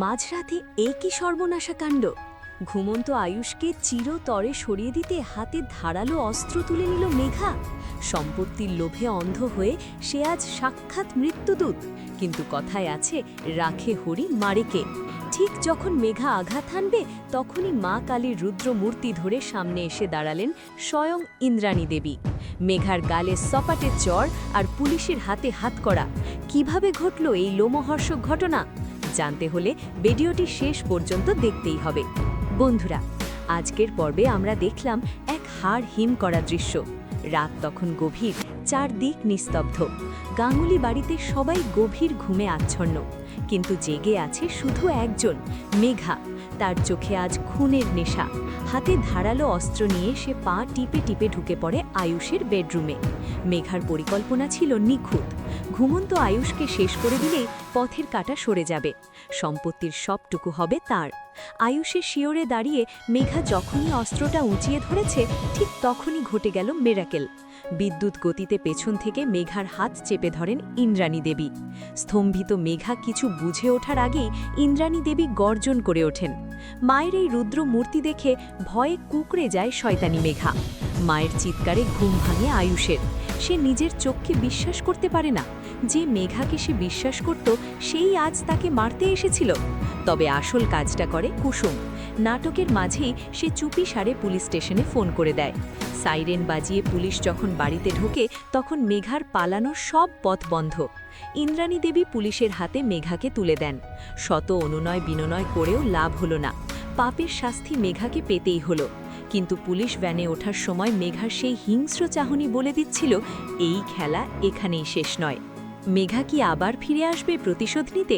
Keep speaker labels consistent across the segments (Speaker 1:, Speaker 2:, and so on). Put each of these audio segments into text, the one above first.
Speaker 1: মাঝরাতে কি সর্বনাশা কাণ্ড! ঘুমন্ত আয়ুষকে চিরতরে সরিয়ে দিতে হাতে ধারালো অস্ত্র তুলে নিল মেঘা। সম্পত্তির লোভে অন্ধ হয়ে সে আজ সাক্ষাৎ মৃত্যুদূত। কিন্তু কথায় আছে, রাখে হরি মারেকে। ঠিক যখন মেঘা আঘাত হানবে, তখনই মা কালীর রুদ্র মূর্তি ধরে সামনে এসে দাঁড়ালেন স্বয়ং ইন্দ্রাণী দেবী। মেঘার গালে সপাটে চড় আর পুলিশের হাতে হাতকড়া। কিভাবে ঘটল এই লোমহর্ষক ঘটনা? জানতে হলে ভিডিওটি শেষ পর্যন্ত দেখতেই হবে। বন্ধুরা, আজকের পর্বে আমরা দেখলাম এক হাড় হিম করা দৃশ্য। রাত তখন গভীর, চারদিক নিস্তব্ধ। গাঙ্গুলি বাড়িতে সবাই গভীর ঘুমে আচ্ছন্ন, কিন্তু জেগে আছে শুধু একজন, মেঘা। তার চোখে আজ খুনের নেশা। হাতে ধারালো অস্ত্র নিয়ে সে পা টিপে টিপে ঢুকে পড়ে আয়ুষের বেডরুমে। মেঘার পরিকল্পনা ছিল নিখুঁত। ঘুমন্ত আয়ুষকে শেষ করে দিলেই পথের কাঁটা সরে যাবে, সম্পত্তির সবটুকু হবে তার। আয়ুষের শিওরে দাঁড়িয়ে মেঘা যখনই অস্ত্রটা উঁচিয়ে ধরেছে, ঠিক তখনই ঘটে গেল মিরাকেল। বিদ্যুৎ গতিতে পেছন থেকে মেঘার হাত চেপে ধরেন ইন্দ্রাণী দেবী। স্তম্ভিত মেঘা কিছু বুঝে ওঠার আগেই ইন্দ্রাণী দেবী গর্জন করে ওঠেন। মায়ের এই রুদ্র মূর্তি দেখে ভয়ে কুঁকড়ে যায় শয়তানি মেঘা। মায়ের চিৎকারে ঘুম ভাঙে আয়ুষের। সে নিজের চোখকে বিশ্বাস করতে পারে না যে মেঘাকে সে বিশ্বাস করত, সেই আজ তাকে মারতে এসেছিল। তবে আসল কাজটা করে কুসুম। নাটকের মাঝেই সে চুপি সারে পুলিশ স্টেশনে ফোন করে দেয়। সাইরেন বাজিয়ে পুলিশ যখন বাড়িতে ঢোকে, তখন মেঘার পালানোর সব পথ বন্ধ। ইন্দ্রাণী দেবী পুলিশের হাতে মেঘাকে তুলে দেন। শত অনুনয় বিনয় করেও লাভ হলো না। পাপের শাস্তি মেঘাকে পেতেই হলো। কিন্তু পুলিশ ভ্যানে ওঠার সময় মেঘার সেই হিংস্র চাহনি বলে দিচ্ছিল, এই খেলা এখানেই শেষ নয়। মেঘা কি আবার ফিরে আসবে প্রতিশোধ নিতে?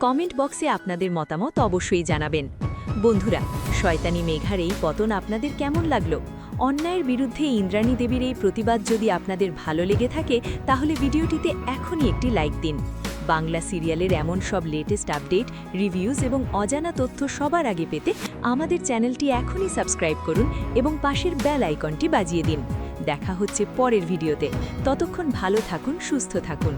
Speaker 1: কমেন্ট বক্সে আপনাদের মতামত অবশ্যই জানাবেন। বন্ধুরা, শয়তানি মেঘার এই পতন আপনাদের কেমন লাগলো? অন্যায়ের বিরুদ্ধে ইন্দ্রাণী দেবীর এই প্রতিবাদ যদি আপনাদের ভালো লেগে থাকে, তাহলে ভিডিওটিতে এখনই একটি লাইক দিন। বাংলা সিরিয়ালের এমন সব লেটেস্ট আপডেট, রিভিউজ এবং অজানা তথ্য সবার আগে পেতে আমাদের চ্যানেলটি এখনই সাবস্ক্রাইব করুন এবং পাশের বেল আইকনটি বাজিয়ে দিন। দেখা হচ্ছে পরের ভিডিওতে। ততক্ষণ ভালো থাকুন, সুস্থ থাকুন।